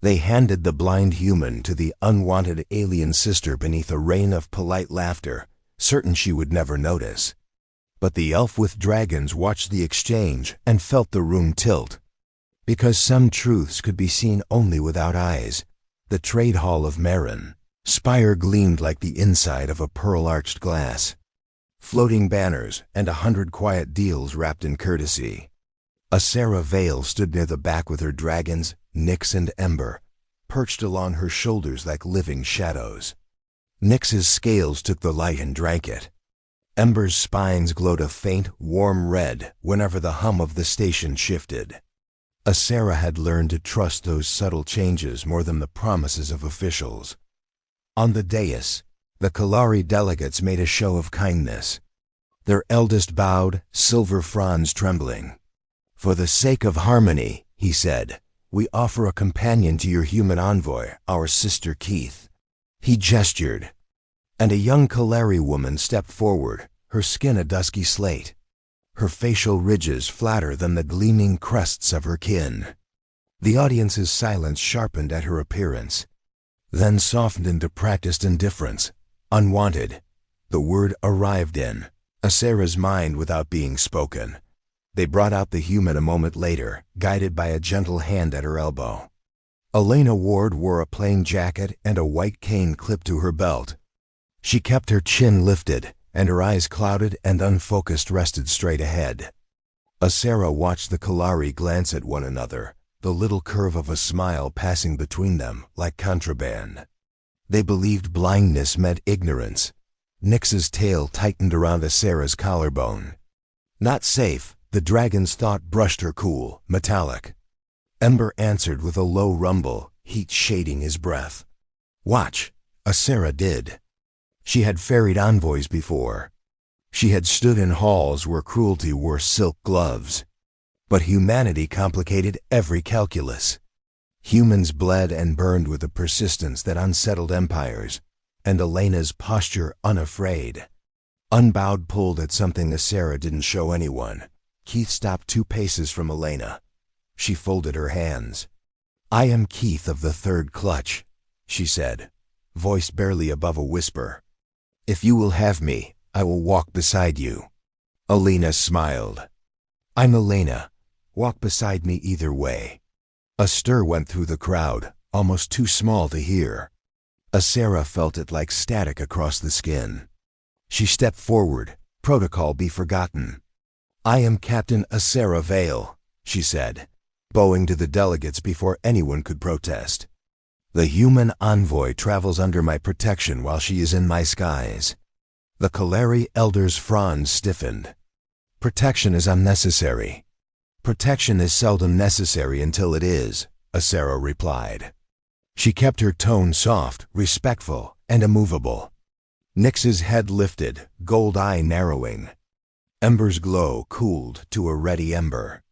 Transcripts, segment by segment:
They handed the blind human to the unwanted alien sister beneath a rain of polite laughter, certain she would never notice. But the elf with dragons watched the exchange and felt the room tilt. Because some truths could be seen only without eyes. The trade hall of Marin. Spire gleamed like the inside of a pearl-arched glass. Floating banners and 100 quiet deals wrapped in courtesy. Asera Vale stood near the back with her dragons, Nyx and Ember, perched along her shoulders like living shadows. Nyx's scales took the light and drank it. Ember's spines glowed a faint, warm red whenever the hum of the station shifted. Asera had learned to trust those subtle changes more than the promises of officials. On the dais, the Kalari delegates made a show of kindness. Their eldest bowed, silver fronds trembling. "For the sake of harmony," he said, "we offer a companion to your human envoy, our sister Keith." He gestured, and a young Kalari woman stepped forward, her skin a dusky slate, her facial ridges flatter than the gleaming crests of her kin. The audience's silence sharpened at her appearance, then softened into practiced indifference. Unwanted. The word arrived in Asera's mind without being spoken. They brought out the human a moment later, guided by a gentle hand at her elbow. Elena Ward wore a plain jacket and a white cane clipped to her belt. She kept her chin lifted, and her eyes clouded and unfocused rested straight ahead. Asera watched the Kalari glance at one another, the little curve of a smile passing between them like contraband. They believed blindness meant ignorance. Nyx's tail tightened around Asera's collarbone. Not safe, the dragon's thought brushed her cool, metallic. Ember answered with a low rumble, heat shading his breath. Watch, Asera did. She had ferried envoys before. She had stood in halls where cruelty wore silk gloves. But humanity complicated every calculus. Humans bled and burned with a persistence that unsettled empires, and Elena's posture unafraid. Unbowed pulled at something Asera didn't show anyone. Keith stopped 2 paces from Elena. She folded her hands. "I am Keith of the Third Clutch," she said, voice barely above a whisper. "If you will have me, I will walk beside you." Elena smiled. "I'm Elena. Walk beside me either way." A stir went through the crowd, almost too small to hear. Asera felt it like static across the skin. She stepped forward, protocol be forgotten. "I am Captain Asera Vale," she said, bowing to the delegates before anyone could protest. "The human envoy travels under my protection while she is in my skies." The Kalari elder's fronds stiffened. "Protection is unnecessary." "Protection is seldom necessary until it is," Asera replied. She kept her tone soft, respectful, and immovable. Nyx's head lifted, gold eye narrowing. Ember's glow cooled to a ready ember.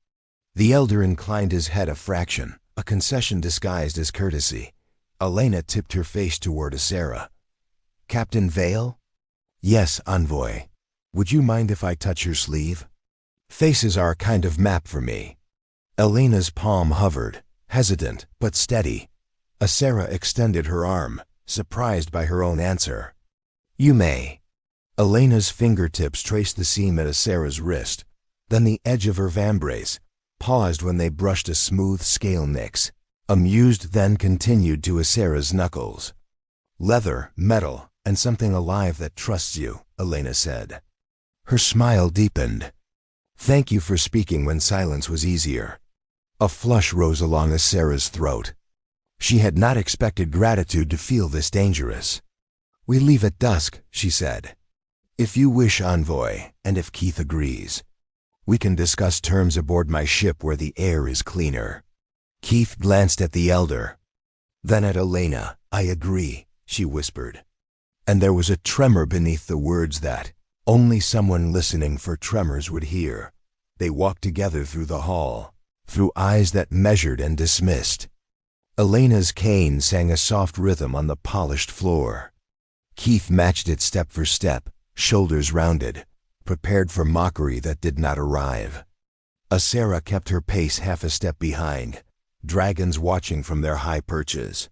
The elder inclined his head a fraction, a concession disguised as courtesy. Elena tipped her face toward Asera. "Captain Vale?" "Yes, envoy. Would you mind if I touch your sleeve? Faces are a kind of map for me." Elena's palm hovered, hesitant but steady. Asera extended her arm, surprised by her own answer. "You may." Elena's fingertips traced the seam at Asera's wrist, then the edge of her vambrace, paused when they brushed a smooth scale Nyx. Amused, then continued to Asera's knuckles. "Leather, metal, and something alive that trusts you," Elena said. Her smile deepened. "Thank you for speaking when silence was easier." A flush rose along Asera's throat. She had not expected gratitude to feel this dangerous. "We leave at dusk," she said. "If you wish, envoy, and if Keith agrees. We can discuss terms aboard my ship where the air is cleaner." Keith glanced at the elder. Then at Elena. "I agree," she whispered. And there was a tremor beneath the words that only someone listening for tremors would hear. They walked together through the hall, through eyes that measured and dismissed. Elena's cane sang a soft rhythm on the polished floor. Keith matched it step for step, shoulders rounded, prepared for mockery that did not arrive. Asera kept her pace half a step behind, dragons watching from their high perches.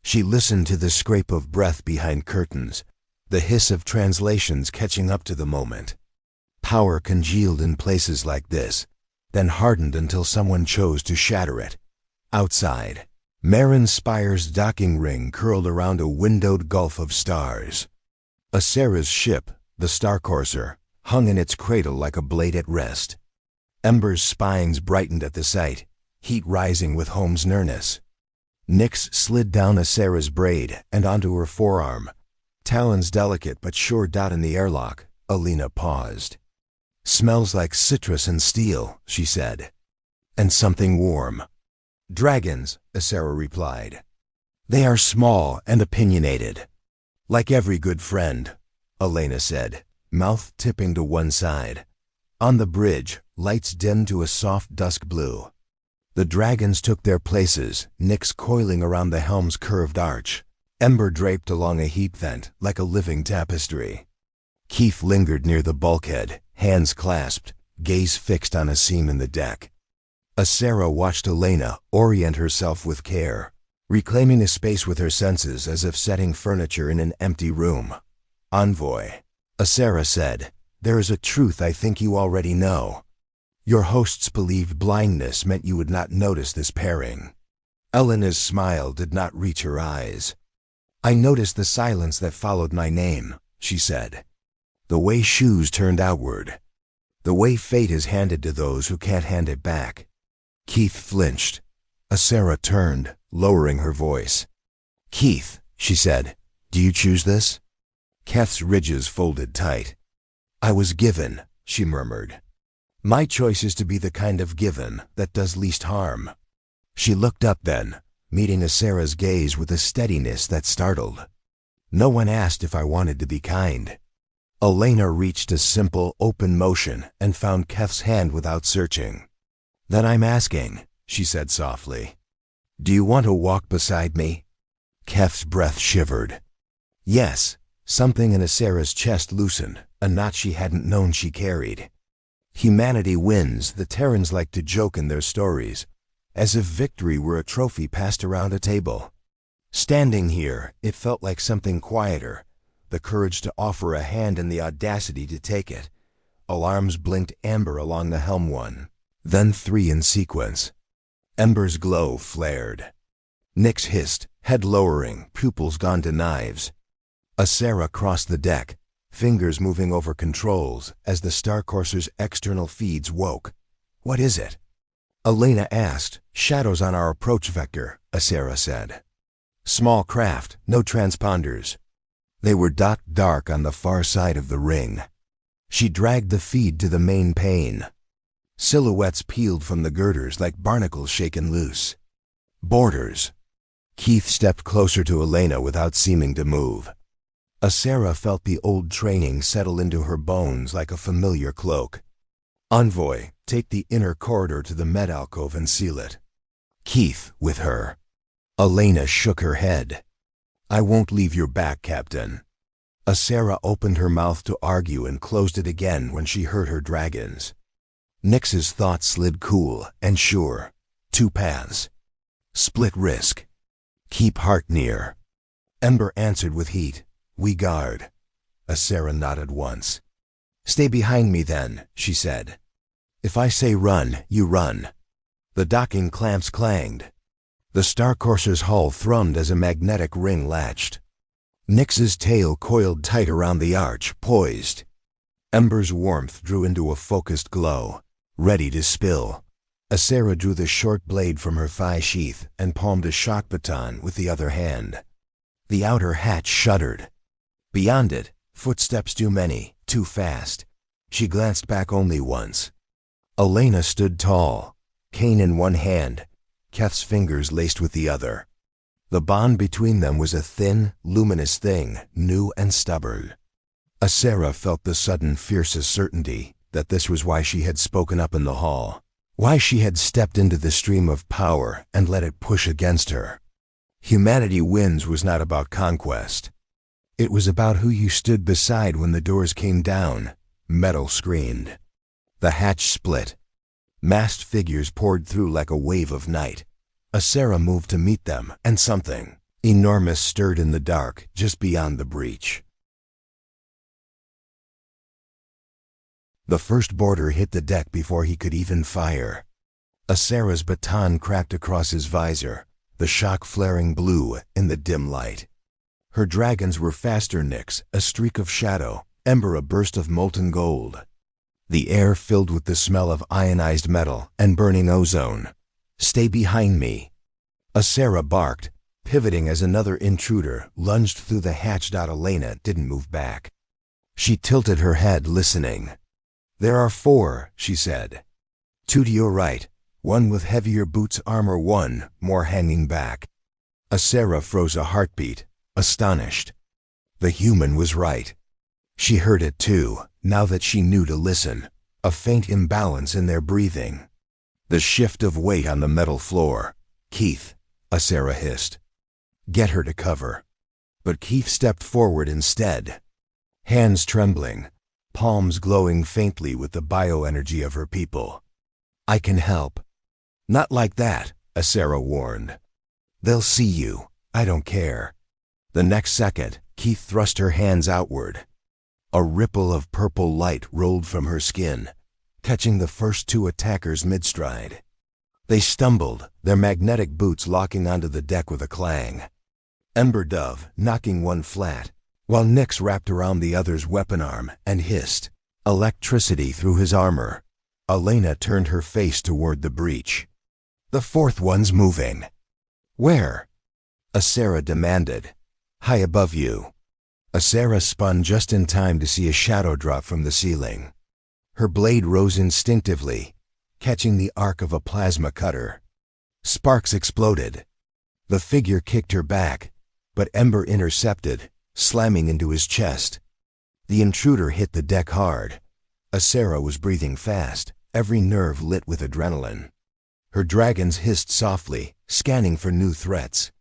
She listened to the scrape of breath behind curtains, the hiss of translations catching up to the moment. Power congealed in places like this, then hardened until someone chose to shatter it. Outside, Marin Spire's docking ring curled around a windowed gulf of stars. Asera's ship, the Starcourser, hung in its cradle like a blade at rest. Ember's spines brightened at the sight, heat rising with Home's nearness. Nyx slid down Asera's braid and onto her forearm. Talons delicate but sure dot in the airlock. Alina paused. "Smells like citrus and steel," she said. "And something warm." "Dragons," Asera replied. "They are small and opinionated." "Like every good friend," Alina said, mouth tipping to one side. On the bridge, lights dimmed to a soft dusk blue. The dragons took their places, Nyx coiling around the helm's curved arch. Ember draped along a heat vent like a living tapestry. Keith lingered near the bulkhead, hands clasped, gaze fixed on a seam in the deck. Asera watched Alina orient herself with care, reclaiming a space with her senses as if setting furniture in an empty room. "Envoy," Asera said, "there is a truth I think you already know. Your hosts believed blindness meant you would not notice this pairing." Elena's smile did not reach her eyes. "I noticed the silence that followed my name," she said. "The way shoes turned outward. The way fate is handed to those who can't hand it back." Keith flinched. Asera turned, lowering her voice. "Keith," she said, "do you choose this?" Keth's ridges folded tight. "I was given," she murmured. "My choice is to be the kind of given that does least harm." She looked up then, meeting Asera's gaze with a steadiness that startled. "No one asked if I wanted to be kind." Alina reached a simple, open motion and found Keth's hand without searching. "Then I'm asking," she said softly. "Do you want to walk beside me?" Keth's breath shivered. Yes, something in Asera's chest loosened, a knot she hadn't known she carried. Humanity wins, the Terrans like to joke in their stories, as if victory were a trophy passed around a table. Standing here, it felt like something quieter, the courage to offer a hand and the audacity to take it. Alarms blinked amber along the helm one, then 3 in sequence. Ember's glow flared. Nyx hissed, head lowering, pupils gone to knives. Asera crossed the deck, fingers moving over controls as the Starcourser's external feeds woke. "What is it?" Alina asked. "Shadows on our approach vector," Asera said. "Small craft, no transponders." They were dark on the far side of the ring. She dragged the feed to the main pane. Silhouettes peeled from the girders like barnacles shaken loose. "Boarders." Keith stepped closer to Alina without seeming to move. Asera felt the old training settle into her bones like a familiar cloak. "Envoy, take the inner corridor to the med alcove and seal it." Keith with her. Alina shook her head. "I won't leave your back, Captain." Asera opened her mouth to argue and closed it again when she heard her dragons. Nyx's thoughts slid cool and sure. 2 paths. Split risk. Keep heart near. Ember answered with heat. "We guard." Asera nodded once. "Stay behind me then," she said. "If I say run, you run." The docking clamps clanged. The Starcourser's hull thrummed as a magnetic ring latched. Nyx's tail coiled tight around the arch, poised. Ember's warmth drew into a focused glow, ready to spill. Asera drew the short blade from her thigh sheath and palmed a shock baton with the other hand. The outer hatch shuddered. Beyond it, footsteps too many, too fast. She glanced back only once. Alina stood tall, cane in one hand, Keth's fingers laced with the other. The bond between them was a thin, luminous thing, new and stubborn. Asera felt the sudden fiercest certainty that this was why she had spoken up in the hall, why she had stepped into the stream of power and let it push against her. Humanity wins was not about conquest. It was about who you stood beside when the doors came down. Metal screamed. The hatch split. Masked figures poured through like a wave of night. Asera moved to meet them, and something enormous stirred in the dark just beyond the breach. The first boarder hit the deck before he could even fire. Asera's baton cracked across his visor, the shock flaring blue in the dim light. Her dragons were faster nicks, a streak of shadow, Ember a burst of molten gold. The air filled with the smell of ionized metal and burning ozone. "Stay behind me." Asera barked, pivoting as another intruder lunged through the hatch. Elena didn't move back. She tilted her head, listening. "There are 4, she said. 2 to your right, 1 with heavier boots armor, 1 more hanging back." Asera froze a heartbeat, astonished. The human was right. She heard it too, now that she knew to listen, a faint imbalance in their breathing. The shift of weight on the metal floor. "Keith," Asera hissed. "Get her to cover." But Keith stepped forward instead. Hands trembling, palms glowing faintly with the bioenergy of her people. "I can help." "Not like that," Asera warned. "They'll see you. I don't care." The next second, Keith thrust her hands outward. A ripple of purple light rolled from her skin, catching the first 2 attackers mid-stride. They stumbled, their magnetic boots locking onto the deck with a clang. Ember dove, knocking one flat, while Nyx wrapped around the other's weapon arm and hissed electricity through his armor. Elena turned her face toward the breach. "The 4th one's moving." "Where?" Asera demanded. "High above you." Asera spun just in time to see a shadow drop from the ceiling. Her blade rose instinctively, catching the arc of a plasma cutter. Sparks exploded. The figure kicked her back, but Ember intercepted, slamming into his chest. The intruder hit the deck hard. Asera was breathing fast, every nerve lit with adrenaline. Her dragons hissed softly, scanning for new threats.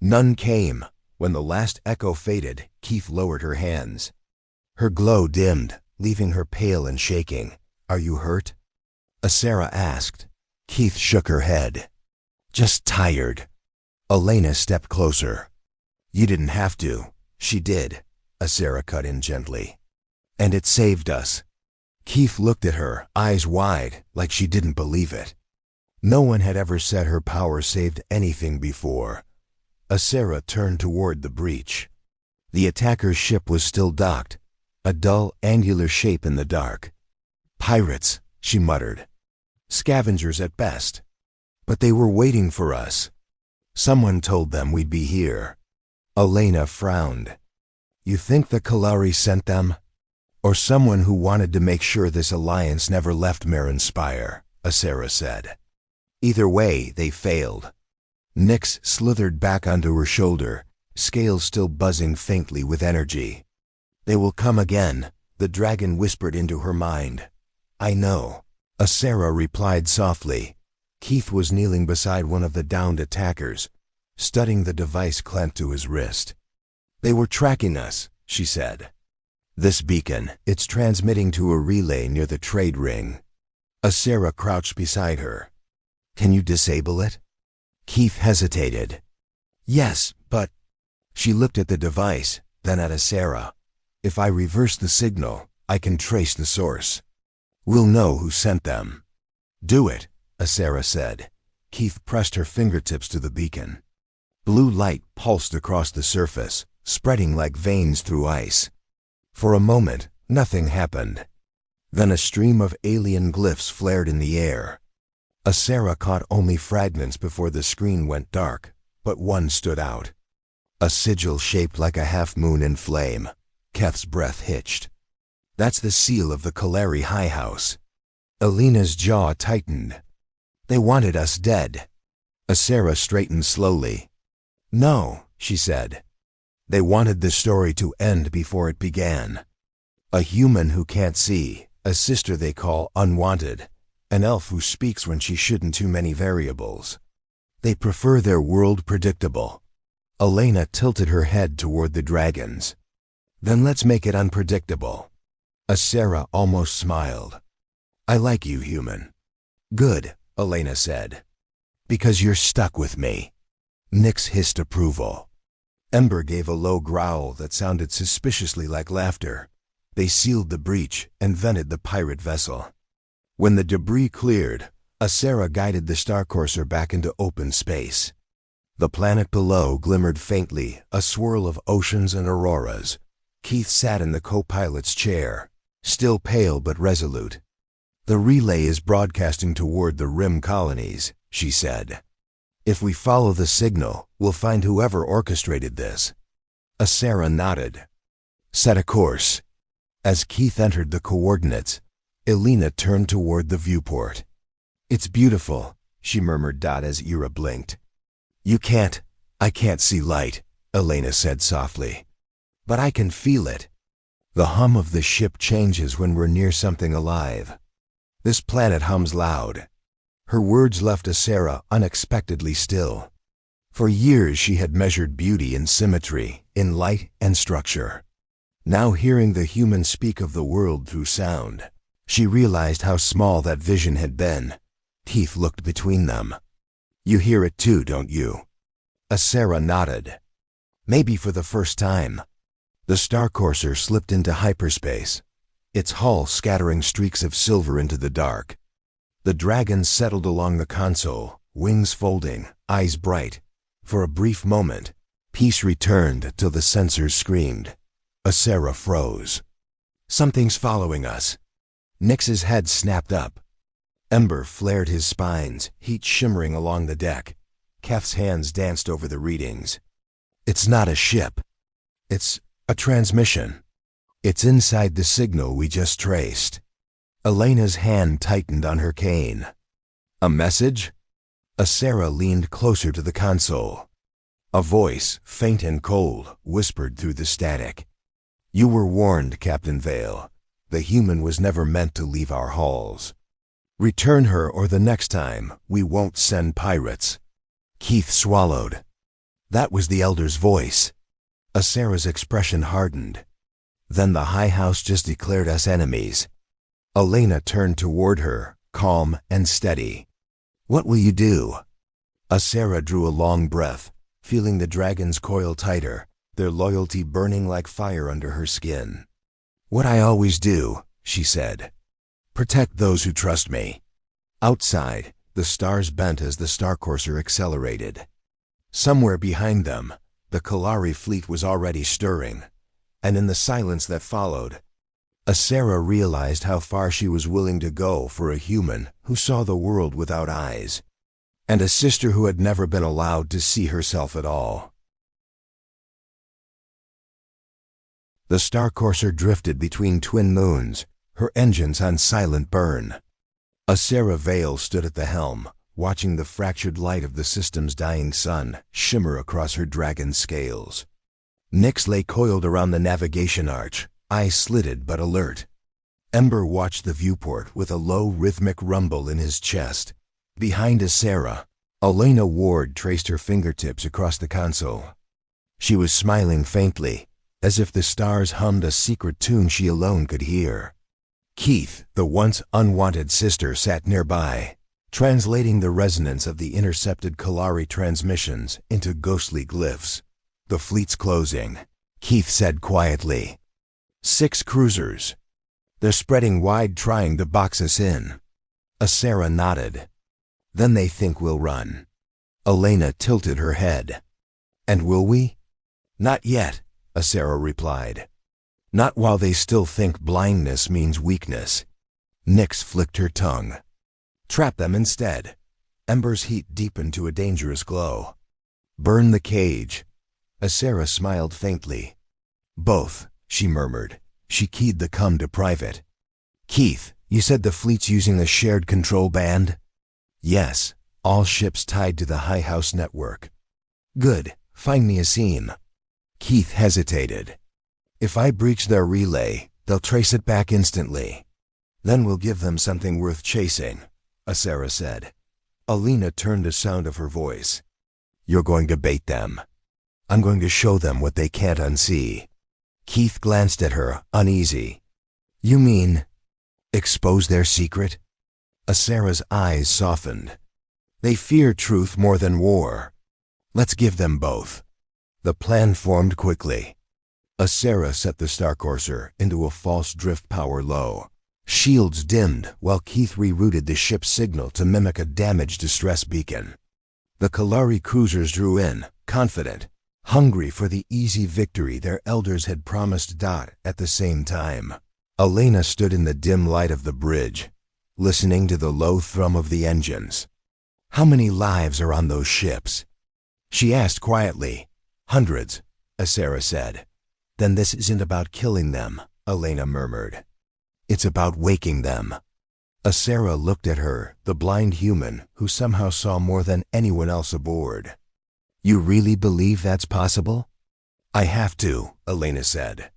None came. When the last echo faded, Keith lowered her hands. Her glow dimmed, leaving her pale and shaking. "Are you hurt?" Asera asked. Keith shook her head. "Just tired." Elena stepped closer. "You didn't have to." "She did," Asera cut in gently. "And it saved us." Keith looked at her, eyes wide, like she didn't believe it. No one had ever said her power saved anything before. Asera turned toward the breach. The attacker's ship was still docked, a dull, angular shape in the dark. "Pirates," she muttered. "Scavengers at best. But they were waiting for us. Someone told them we'd be here." Elena frowned. "You think the Kalari sent them? Or someone who wanted to make sure this alliance never left Marinspire," Asera said. "Either way, they failed." Nyx slithered back onto her shoulder, scales still buzzing faintly with energy. "They will come again," the dragon whispered into her mind. "I know," Asera replied softly. Keith was kneeling beside one of the downed attackers, studying the device clamped to his wrist. "They were tracking us," she said. "This beacon, it's transmitting to a relay near the trade ring." Asera crouched beside her. "Can you disable it?" Keith hesitated. "Yes, but..." She looked at the device, then at Asera. "If I reverse the signal, I can trace the source. We'll know who sent them." "Do it," Asera said. Keith pressed her fingertips to the beacon. Blue light pulsed across the surface, spreading like veins through ice. For a moment, nothing happened. Then a stream of alien glyphs flared in the air. Asera caught only fragments before the screen went dark, but one stood out. A sigil shaped like a half-moon in flame. Keth's breath hitched. "That's the seal of the Kalari High House." Elena's jaw tightened. "They wanted us dead." Asera straightened slowly. "No," she said. "They wanted the story to end before it began. A human who can't see, a sister they call Unwanted, an elf who speaks when she shouldn't, too many variables. They prefer their world predictable." Elena tilted her head toward the dragons. "Then let's make it unpredictable." Asera almost smiled. "I like you, human." "Good," Elena said. Because you're stuck with me. Nix hissed approval. Ember gave a low growl that sounded suspiciously like laughter. They sealed the breach and vented the pirate vessel. When the debris cleared, Asera guided the Starcourser back into open space. The planet below glimmered faintly, a swirl of oceans and auroras. Keith sat in the co-pilot's chair, still pale but resolute. "The relay is broadcasting toward the Rim colonies," she said. "If we follow the signal, we'll find whoever orchestrated this." Asera nodded. "Set a course." As Keith entered the coordinates, Elena turned toward the viewport. "It's beautiful," she murmured as Ira blinked. I can't see light," Elena said softly. "But I can feel it. The hum of the ship changes when we're near something alive. This planet hums loud." Her words left Asera unexpectedly still. For years she had measured beauty in symmetry, in light and structure. Now hearing the humans speak of the world through sound, she realized how small that vision had been. Keith looked between them. "You hear it too, don't you?" Asera nodded. Maybe for the first time. The Starcourser slipped into hyperspace, its hull scattering streaks of silver into the dark. The dragons settled along the console, wings folding, eyes bright. For a brief moment, peace returned till the sensors screamed. Asera froze. "Something's following us." Nix's head snapped up. Ember flared his spines, heat shimmering along the deck. Kef's hands danced over the readings. "It's not a ship. It's a transmission. It's inside the signal we just traced." Elena's hand tightened on her cane. "A message?" Asera leaned closer to the console. A voice, faint and cold, whispered through the static. "You were warned, Captain Vale. The human was never meant to leave our halls. Return her or the next time, we won't send pirates." Keith swallowed. That was the Elder's voice. Asera's expression hardened. "Then the High House just declared us enemies." Elena turned toward her, calm and steady. "What will you do?" Asera drew a long breath, feeling the dragons coil tighter, their loyalty burning like fire under her skin. "What I always do," she said. "Protect those who trust me." Outside, the stars bent as the Starcourser accelerated. Somewhere behind them, the Kalari fleet was already stirring, and in the silence that followed, Asera realized how far she was willing to go for a human who saw the world without eyes, and a sister who had never been allowed to see herself at all. The Starcourser drifted between twin moons, her engines on silent burn. Asera Vale stood at the helm, watching the fractured light of the system's dying sun shimmer across her dragon scales. Nix lay coiled around the navigation arch, eyes slitted but alert. Ember watched the viewport with a low rhythmic rumble in his chest. Behind Asera, Elena Ward traced her fingertips across the console. She was smiling faintly, as if the stars hummed a secret tune she alone could hear. Keith, the once unwanted sister, sat nearby, translating the resonance of the intercepted Kalari transmissions into ghostly glyphs. "The fleet's closing," Keith said quietly. 6 cruisers. They're spreading wide, trying to box us in." Asera nodded. "Then they think we'll run." Elena tilted her head. "And will we?" "Not yet," Asera replied. "Not while they still think blindness means weakness." Nix flicked her tongue. "Trap them instead." Ember's heat deepened to a dangerous glow. "Burn the cage." Asera smiled faintly. "Both," she murmured. She keyed the come to private. "Keith, you said the fleet's using a shared control band?" "Yes, all ships tied to the High House network." "Good, find me a seam." Keith hesitated. "If I breach their relay, they'll trace it back instantly. Then we'll give them something worth chasing," Asera said. Elena turned the sound of her voice. "You're going to bait them. I'm going to show them what they can't unsee." Keith glanced at her, uneasy. "You mean expose their secret?" Asera's eyes softened. They fear truth more than war. Let's give them both. The plan formed quickly. Asera set the Starcourser into a false drift power low. Shields dimmed while Keith rerouted the ship's signal to mimic a damaged distress beacon. The Kalari cruisers drew in, confident, hungry for the easy victory their elders had promised. At the same time, Elena stood in the dim light of the bridge, listening to the low thrum of the engines. "How many lives are on those ships?" she asked quietly. "Hundreds," Asera said. "Then this isn't about killing them," Elena murmured. "It's about waking them." Asera looked at her, the blind human who somehow saw more than anyone else aboard. "You really believe that's possible?" "I have to," Elena said.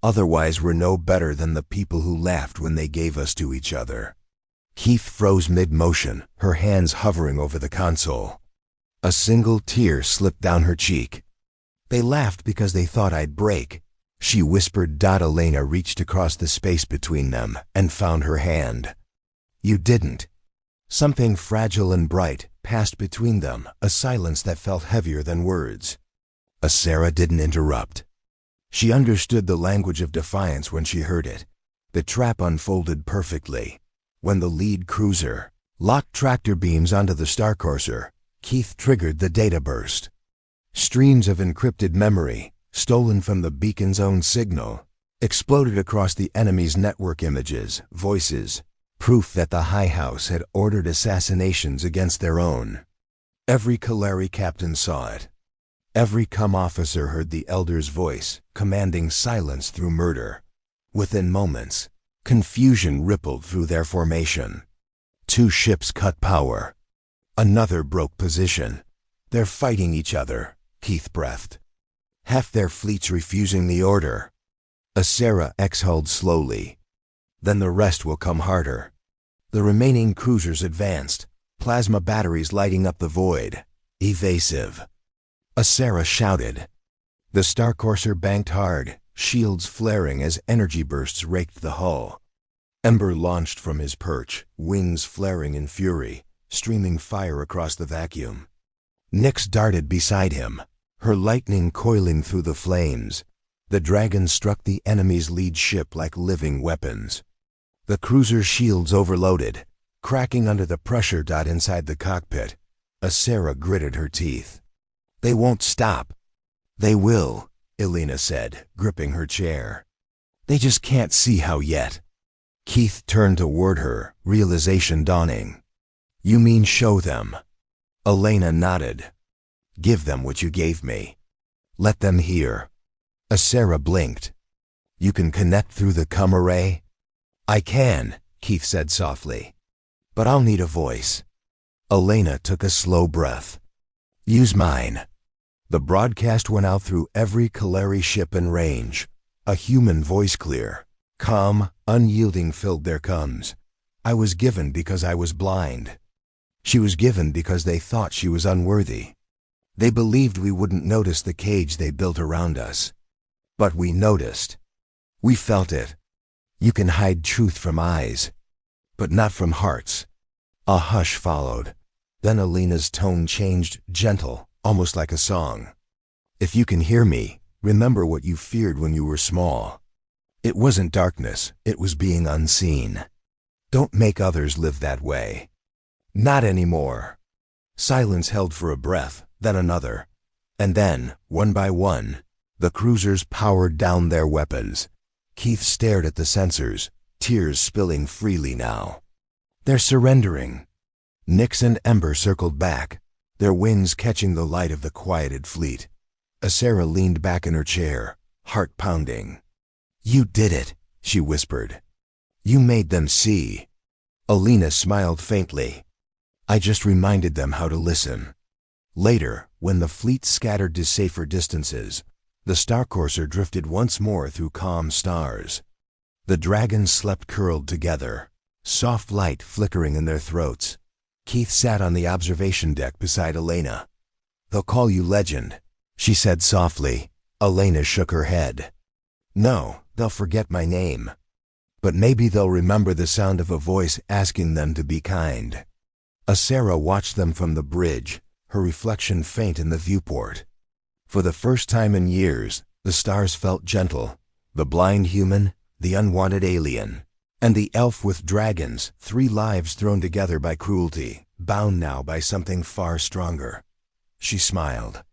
"Otherwise we're no better than the people who laughed when they gave us to each other." Keith froze mid-motion, her hands hovering over the console. A single tear slipped down her cheek. "They laughed because they thought I'd break," she whispered. Elena reached across the space between them and found her hand. "You didn't." Something fragile and bright passed between them, a silence that felt heavier than words. Asera didn't interrupt. She understood the language of defiance when she heard it. The trap unfolded perfectly. When the lead cruiser locked tractor beams onto the Starcourser, Keith triggered the data burst. Streams of encrypted memory, stolen from the beacon's own signal, exploded across the enemy's network. Images, voices, proof that the High House had ordered assassinations against their own. Every Kalari captain saw it. Every officer heard the Elder's voice, commanding silence through murder. Within moments, confusion rippled through their formation. 2 ships cut power. Another broke position. "They're fighting each other," Keith breathed. "Half their fleet's refusing the order." Asera exhaled slowly. "Then the rest will come harder." The remaining cruisers advanced, plasma batteries lighting up the void. "Evasive," Asera shouted. The Starcourser banked hard, shields flaring as energy bursts raked the hull. Ember launched from his perch, wings flaring in fury, streaming fire across the vacuum. Nyx darted beside him, her lightning coiling through the flames. The dragons struck the enemy's lead ship like living weapons. The cruiser's shields overloaded, cracking under the pressure. Inside the cockpit, Asera gritted her teeth. "They won't stop." "They will," Elena said, gripping her chair. "They just can't see how yet." Keith turned toward her, realization dawning. "You mean show them?" Elena nodded. "Give them what you gave me. Let them hear." Asera blinked. "You can connect through the comm array?" "I can," Keith said softly. "But I'll need a voice." Elena took a slow breath. "Use mine." The broadcast went out through every Kalari ship in range. A human voice, clear, calm, unyielding, filled their comms. "I was given because I was blind." She was given because they thought she was unworthy. They believed we wouldn't notice the cage they built around us. But we noticed. We felt it. You can hide truth from eyes, but not from hearts. A hush followed. Then Elena's tone changed, gentle, almost like a song. "If you can hear me, remember what you feared when you were small. It wasn't darkness, it was being unseen. Don't make others live that way. Not anymore." Silence held for a breath, then another. And then, one by one, the cruisers powered down their weapons. Keith stared at the sensors, tears spilling freely now. "They're surrendering." Nyx and Ember circled back, their wings catching the light of the quieted fleet. Asera leaned back in her chair, heart pounding. "You did it," she whispered. "You made them see." Elena smiled faintly. "I just reminded them how to listen." Later, when the fleet scattered to safer distances, the Starcourser drifted once more through calm stars. The dragons slept curled together, soft light flickering in their throats. Keith sat on the observation deck beside Elena. "They'll call you Legend," she said softly. Elena shook her head. "No, they'll forget my name. But maybe they'll remember the sound of a voice asking them to be kind." Sarah watched them from the bridge, her reflection faint in the viewport. For the first time in years, the stars felt gentle. The blind human, the unwanted alien, and the elf with dragons, 3 lives thrown together by cruelty, bound now by something far stronger. She smiled.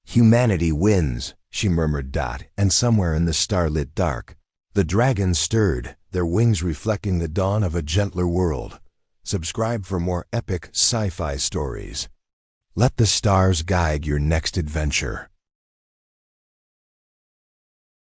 "Humanity wins," she murmured. And somewhere in the starlit dark, the dragons stirred, their wings reflecting the dawn of a gentler world. Subscribe for more epic sci-fi stories. Let the stars guide your next adventure.